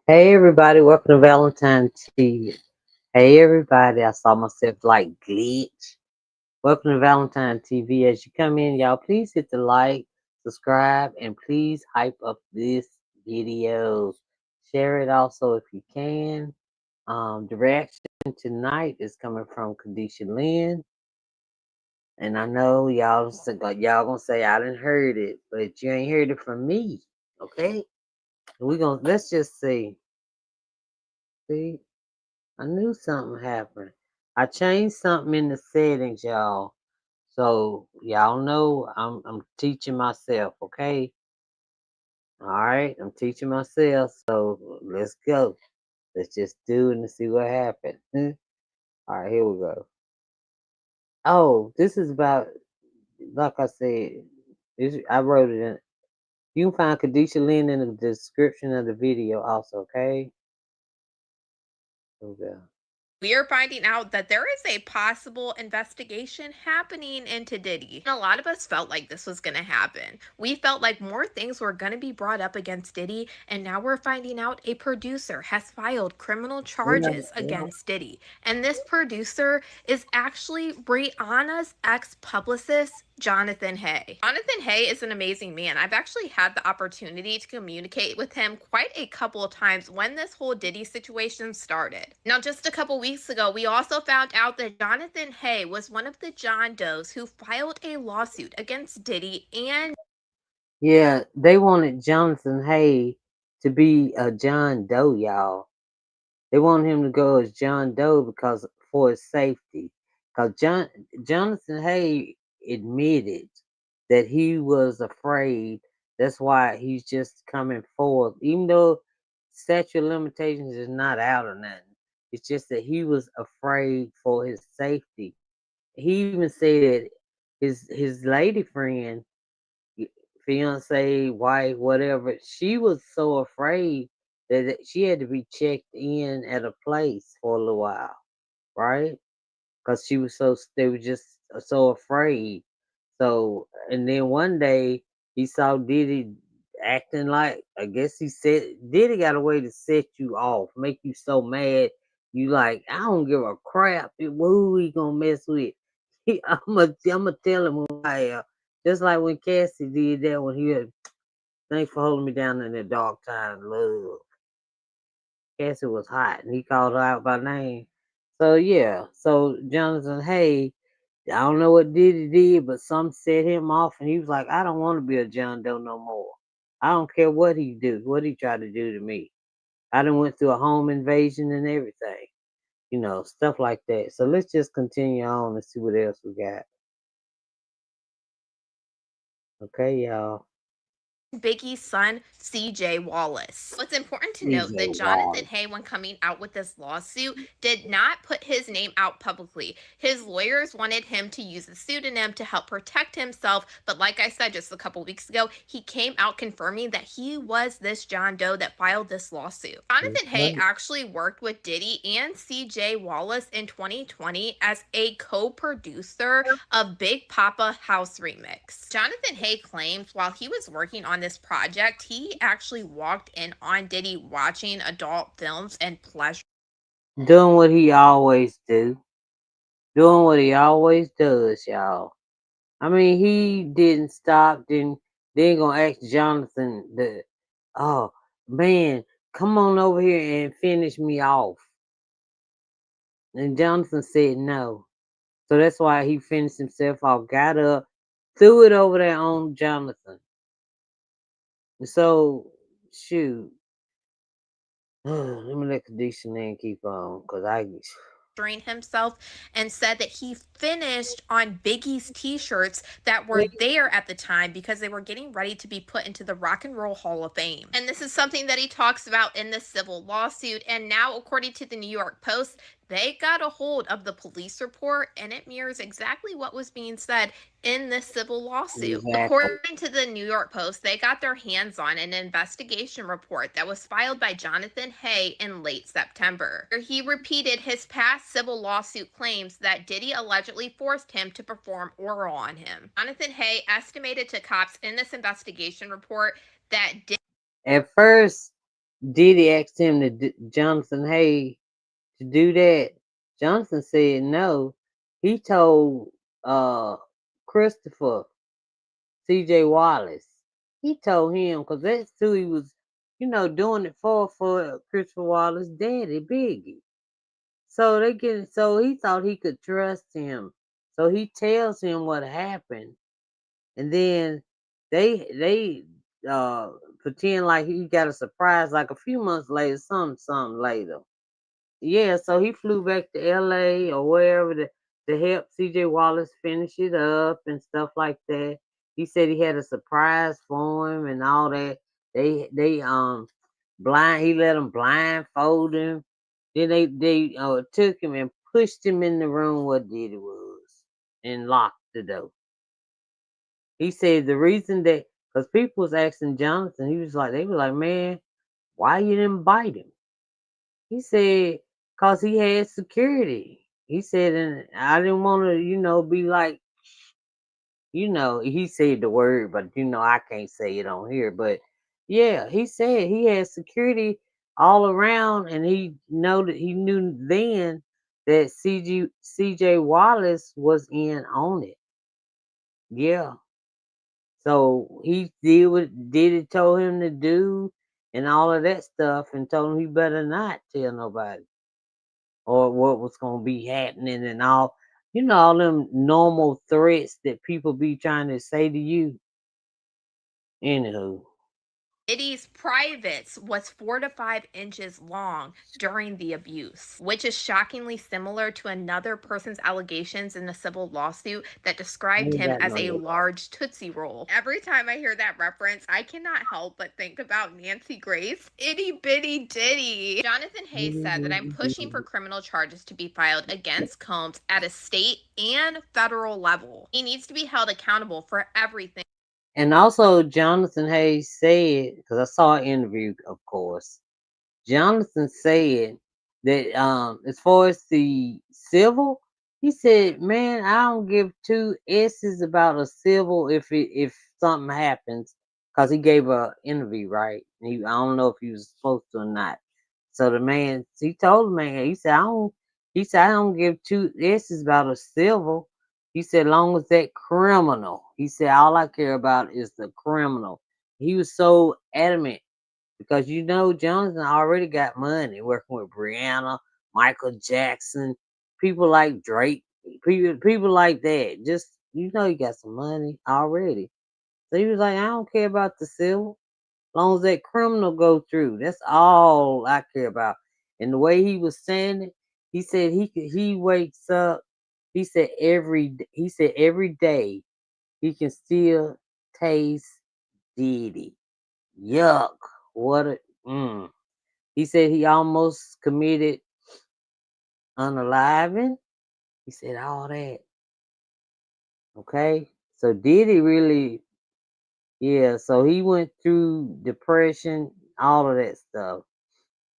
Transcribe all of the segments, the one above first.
Hey everybody, welcome to Valentine Tea. Hey everybody, I saw myself like glitch. Welcome to Valentine TV. As you come in, y'all, please hit the like, subscribe, and please hype up this video. Share it also if you can. The reaction tonight is coming from KADISHALYNN. And I know y'all gonna say I didn't heard it, but you ain't heard it from me. Okay? Let's just see. See? I knew something happened. I changed something in the settings, y'all. So y'all know I'm teaching myself, okay? All right, I'm teaching myself. So let's go. Let's just do it and see what happens. All right, here we go. Oh, this is about, like I said, I wrote it in. You can find KADISHALYNN in the description of the video also, okay? Here we go. We are finding out that there is a possible investigation happening into Diddy. And a lot of us felt like this was going to happen. We felt like more things were going to be brought up against Diddy, and now we're finding out a producer has filed criminal charges against Diddy. And this producer is actually Rihanna's ex-publicist, Johnathon Hay. Johnathon Hay is an amazing man. I've actually had the opportunity to communicate with him quite a couple of times when this whole Diddy situation started. Now, just a couple weeks ago, we also found out that Johnathon Hay was one of the John Does who filed a lawsuit against Diddy and Yeah, they wanted Jonathan Hay to be a John Doe, y'all. They wanted him to go as John Doe because for his safety. Because Jonathan Hay admitted that he was afraid. That's why he's just coming forth, even though statute of limitations is not out or nothing. It's just that he was afraid for his safety. He even said his lady friend, fiance, wife, whatever, she was so afraid that she had to be checked in at a place for a little while, right? Because they were just so afraid. So, and then one day he saw Diddy acting like, I guess he said, Diddy got a way to set you off, make you so mad. You like, I don't give a crap who he gonna mess with. I'm gonna tell him who I am. Just like when Cassie did that when he had, thanks for holding me down in the dark times, love. Cassie was hot and he called her out by name. So yeah, so Jonathan Hay, I don't know what Diddy did, but some set him off and he was like, I don't want to be a John Doe no more. I don't care what he do, what he tried to do to me. I done went through a home invasion and everything. Stuff like that. So let's just continue on and see what else we got. Okay, y'all. Biggie's son, CJ Wallace. It's important to note DJ that Jonathan Wall. Hay, when coming out with this lawsuit, did not put his name out publicly. His lawyers wanted him to use a pseudonym to help protect himself, but like I said just a couple weeks ago, he came out confirming that he was this John Doe that filed this lawsuit. Jonathan Hay actually worked with Diddy and CJ Wallace in 2020 as a co-producer of Big Papa House Remix. Jonathan Hay claims while he was working on this project, he actually walked in on Diddy watching adult films and pleasure. Doing what he always do. Doing what he always does, y'all. I mean, he didn't stop, then gonna ask Jonathan oh man, come on over here and finish me off. And Jonathan said no. So that's why he finished himself off, got up, threw it over there on Jonathan. So shoot. Let me let KADISHALYNN keep on, cause I Himself and said that he finished on Biggie's t-shirts that were there at the time because they were getting ready to be put into the Rock and Roll Hall of Fame. And this is something that he talks about in the civil lawsuit. And now, according to the New York Post, they got a hold of the police report and it mirrors exactly what was being said in this civil lawsuit. exactly. According to the New York Post, they got their hands on an investigation report that was filed by Jonathan Hay in late September. He repeated his past civil lawsuit claims that Diddy allegedly forced him to perform oral on him. Jonathan Hay estimated to cops in this investigation report that At first Diddy asked him to Jonathan Hay to do that. Jonathan said no. He told Christopher C.J. Wallace. He told him because that's who he was, doing it for Christopher Wallace' daddy, Biggie. So so he thought he could trust him. So he tells him what happened, and then they pretend like he got a surprise like a few months later, something later. Yeah, so he flew back to LA or wherever to help CJ Wallace finish it up and stuff like that. He said he had a surprise for him and all that. They he let them blindfold him. Then they took him and pushed him in the room where Diddy was and locked the door. He said the reason that because people was asking Jonathan, they were like, man, why you didn't bite him? He said, cause he had security. He said, and I didn't want to, be like, he said the word, but I can't say it on here. But yeah, he said he had security all around, and he knew then that CJ Wallace was in on it. Yeah. So he did what Diddy told him to do and all of that stuff and told him he better not tell nobody or what was gonna be happening and all them normal threats that people be trying to say to you. Anywho. Diddy's privates was 4 to 5 inches long during the abuse, which is shockingly similar to another person's allegations in the civil lawsuit that I described ain't him got as no a lick. large Tootsie Roll. Every time I hear that reference, I cannot help but think about Nancy Grace, itty bitty Diddy. Jonathan Hayes said that I'm pushing for criminal charges to be filed against Combs at a state and federal level. He needs to be held accountable for everything. And also Jonathan Hayes said, because I saw an interview, of course, Jonathan said that as far as the civil, he said, "Man, I don't give two s's about a civil if something happens." Cause he gave a interview, right? I don't know if he was supposed to or not. So he told the man, I don't give two s's about a civil. He said, long as that criminal. He said, all I care about is the criminal. He was so adamant because Jonathan already got money working with Brianna, Michael Jackson, people like Drake, people like that. Just he got some money already. So he was like, I don't care about the civil, long as that criminal go through. That's all I care about. And the way he was saying it, he said he wakes up. He said every day he can still taste Diddy. Yuck! What a mm. He said he almost committed unaliving. He said all that. Okay. So Diddy really, yeah. So he went through depression, all of that stuff.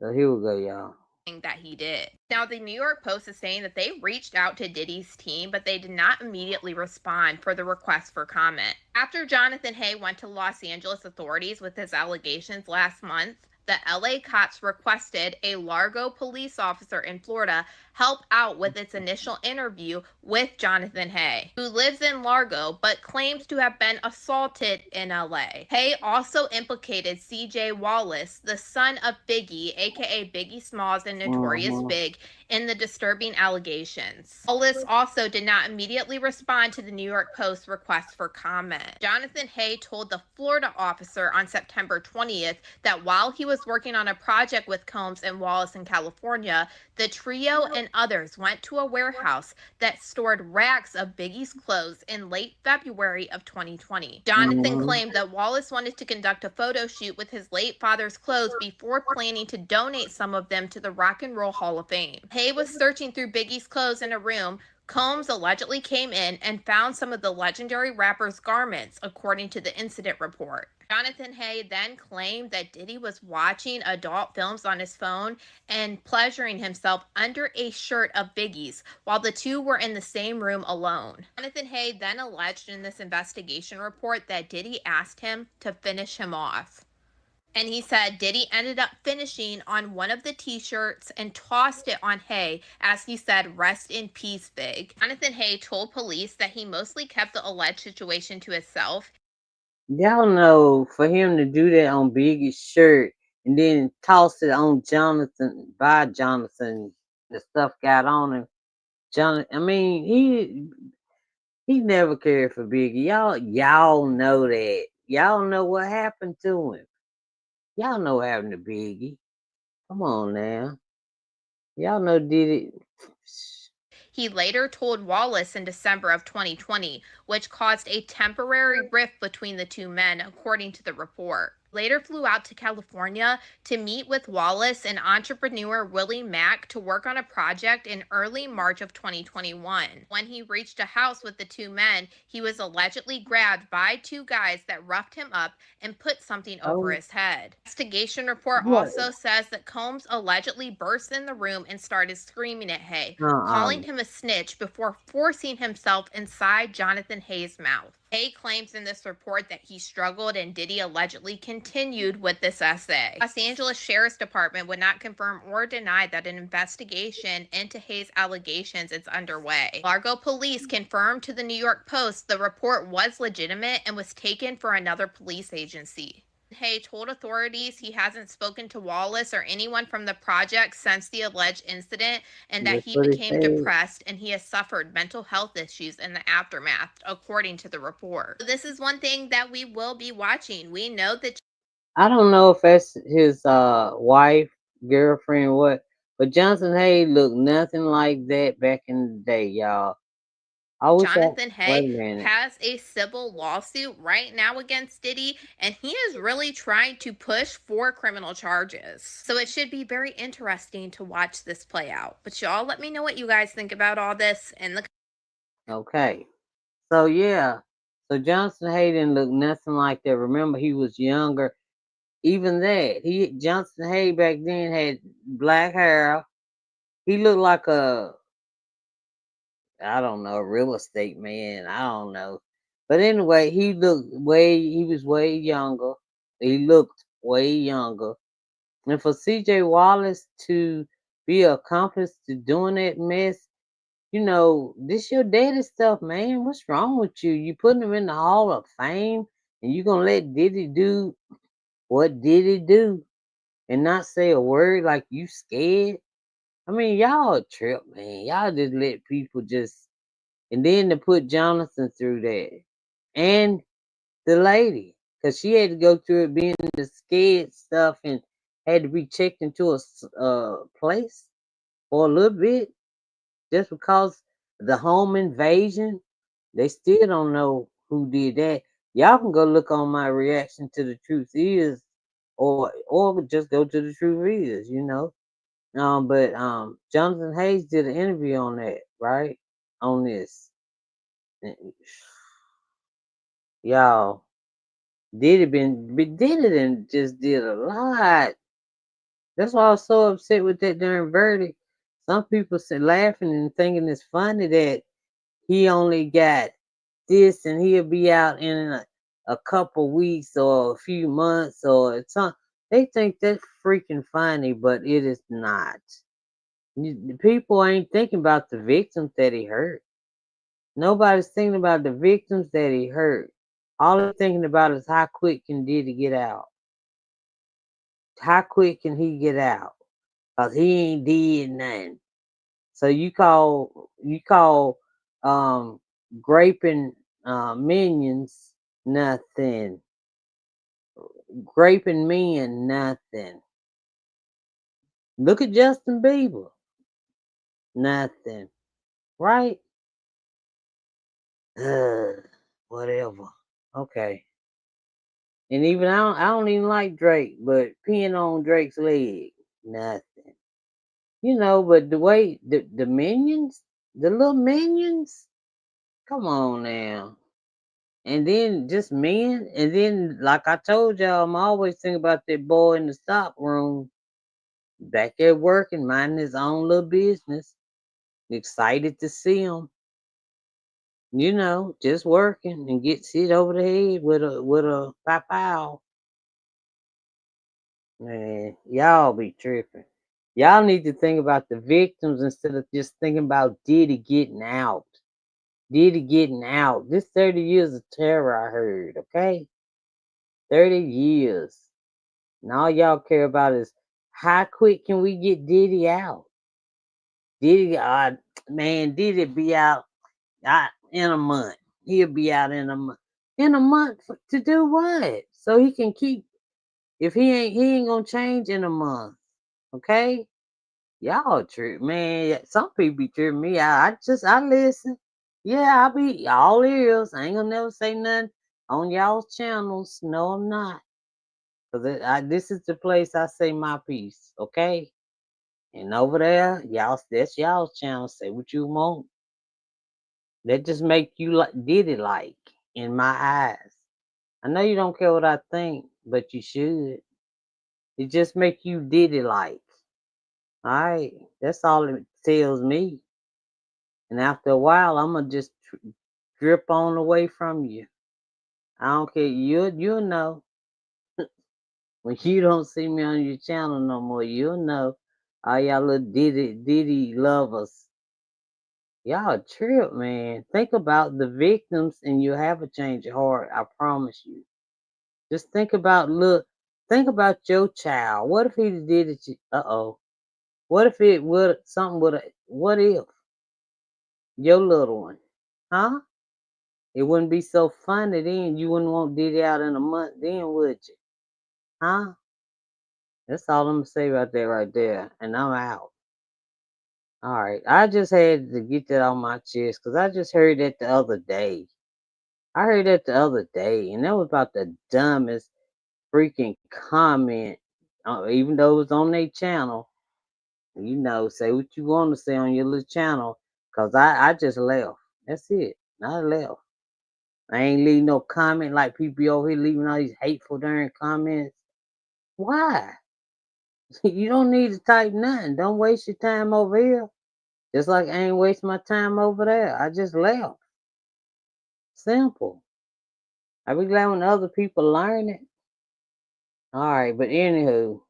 So here we go, y'all. That he did. Now, the New York Post is saying that they reached out to Diddy's team, but they did not immediately respond for the request for comment. After Jonathan Hay went to Los Angeles authorities with his allegations last month, the LA cops requested a Largo police officer in Florida help out with its initial interview with Jonathan Hay, who lives in Largo but claims to have been assaulted in LA. Hay also implicated CJ Wallace, the son of Biggie, aka Biggie Smalls and Notorious Mm-hmm. Big, in the disturbing allegations. Wallace also did not immediately respond to the New York Post's request for comment. Jonathan Hay told the Florida officer on September 20th that while he was working on a project with Combs and Wallace in California, the trio and others went to a warehouse that stored racks of Biggie's clothes in late February of 2020. Jonathan Mm-hmm. claimed that Wallace wanted to conduct a photo shoot with his late father's clothes before planning to donate some of them to the Rock and Roll Hall of Fame. Hay was searching through Biggie's clothes in a room. Combs allegedly came in and found some of the legendary rapper's garments, according to the incident report. Jonathan Hay then claimed that Diddy was watching adult films on his phone and pleasuring himself under a shirt of Biggie's while the two were in the same room alone. Jonathan Hay then alleged in this investigation report that Diddy asked him to finish him off. And he said Diddy ended up finishing on one of the t shirts and tossed it on Hay as he said, "Rest in peace, Big." Jonathan Hay told police that he mostly kept the alleged situation to himself. Y'all know for him to do that on Biggie's shirt and then toss it on Jonathan by Jonathan, the stuff got on him. I mean, he never cared for Biggie. Y'all know that. Y'all know what happened to him. Y'all know what happened to Biggie. Come on now. Y'all know did it. He later told Wallace in December of 2020, which caused a temporary rift between the two men, according to the report. Later flew out to California to meet with Wallace and entrepreneur Willie Mack to work on a project in early March of 2021. When he reached a house with the two men, he was allegedly grabbed by two guys that roughed him up and put something over Oh, his head. Investigation report what? also says that Combs allegedly burst in the room and started screaming at Hay, Uh-uh. calling him a snitch before forcing himself inside Jonathan Hay's mouth. Hay claims in this report that he struggled and Diddy allegedly continued with this essay. Los Angeles Sheriff's Department would not confirm or deny that an investigation into Hay's allegations is underway. Largo police confirmed to the New York Post the report was legitimate and was taken for another police agency. Hay told authorities he hasn't spoken to Wallace or anyone from the project since the alleged incident and that That's he what he became said. depressed and he has suffered mental health issues in the aftermath, according to the report. So this is one thing that we will be watching. We know that I don't know if that's his wife, girlfriend, what, but Johnson Hayes looked nothing like that back in the day, y'all. I wish I Jonathan wait a Hay minute. has a civil lawsuit right now against Diddy, and he is really trying to push for criminal charges. So it should be very interesting to watch this play out. But y'all let me know what you guys think about all this in the Okay. So yeah. So Johnson Hayden looked nothing like that. Remember he was younger. Even that. Johnson Hay back then had black hair. He looked like a, I don't know, real estate man. I don't know. But anyway, he was way younger. He looked way younger. And for CJ Wallace to be accomplice to doing that mess, this your daddy stuff, man. What's wrong with you? You putting him in the Hall of Fame and you gonna let Diddy do what Diddy do and not say a word like you scared? I mean, y'all a trip, man. Y'all just let people just, and then to put Jonathan through that. And the lady, because she had to go through it being the scared stuff and had to be checked into a place for a little bit just because the home invasion. They still don't know who did that. Y'all can go look on my reaction to the truth is, or just go to the truth is. But Jonathan Hayes did an interview on that, right? On this. And y'all, did it and just did a lot. That's why I was so upset with that darn verdict. Some people said laughing and thinking it's funny that he only got this and he'll be out in a couple weeks or a few months or something. They think that's freaking funny, but it is not. The people ain't thinking about the victims that he hurt. Nobody's thinking about the victims that he hurt. All they're thinking about is how quick can Diddy get out? How quick can he get out? Cause he ain't did nothing. So you call um graping minions nothing. Graping men nothing. Look at Justin Bieber. Nothing. Right? Ugh, whatever. Okay. And even I don't even like Drake, but peeing on Drake's leg, nothing. But the way the minions, the little minions, come on now. And then just men, and then like I told y'all, I'm always thinking about that boy in the stock room, back there working, minding his own little business. Excited to see him, just working and gets hit over the head with a pow pow. Man, y'all be tripping. Y'all need to think about the victims instead of just thinking about Diddy getting out. Diddy getting out. This 30 years of terror I heard, okay? 30 years. And all y'all care about is how quick can we get Diddy out? Diddy, man, Diddy be out in a month. He'll be out in a month. In a month to do what? So he can keep. If he ain't gonna change in a month. Okay, y'all trip, man. Some people be tripping me out. I listen. Yeah, I be all ears. I ain't gonna never say nothing on y'all's channels. No, I'm not. This is the place I say my piece. Okay. And over there, that's y'all's channel. Say what you want. That just make you like did it like in my eyes. I know you don't care what I think, but you should. It just make you did it like. Alright. That's all it tells me. And after a while, I'm gonna just drip on away from you. I don't care. You'll know when you don't see me on your channel no more. You'll know. All y'all little Diddy lovers. Y'all trip, man. Think about the victims and you'll have a change of heart. I promise you. Just think about your child. What if he did it? Uh-oh. What if it would something would what if your little one? Huh? It wouldn't be so funny then. You wouldn't want Diddy out in a month then, would you? Huh? That's all I'm gonna say right there. And I'm out. All right. I just had to get that on my chest because I just heard that the other day. I heard that the other day, and that was about the dumbest freaking comment. Even though it was on their channel, say what you want to say on your little channel, cause I just left. That's it. I left. I ain't leaving no comment like people over here leaving all these hateful darn comments. Why? You don't need to type nothing. Don't waste your time over here. Just like I ain't waste my time over there. I just left. Simple. I be glad when other people learn it. All right, but anywho,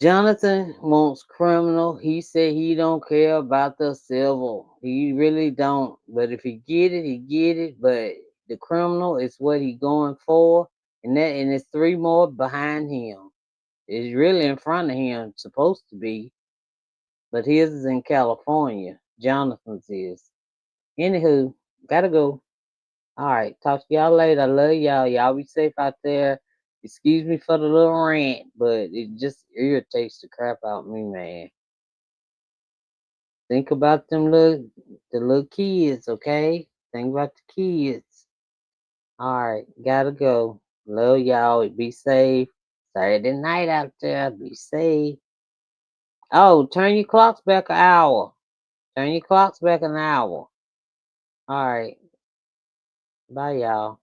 Jonathan wants criminal. He said he don't care about the civil. He really don't. But if he get it, he get it. But the criminal is what he going for, and it's three more behind him. It's really in front of him, supposed to be, but his is in California. Jonathan's is. Anywho, gotta go. All right, talk to y'all later. I love y'all. Y'all be safe out there. Excuse me for the little rant, but it just irritates the crap out of me, man. Think about the little kids, okay? Think about the kids. All right, gotta go. Love y'all. Be safe. Saturday night out there. Be safe. Oh, turn your clocks back an hour. Turn your clocks back an hour. All right. Bye, y'all.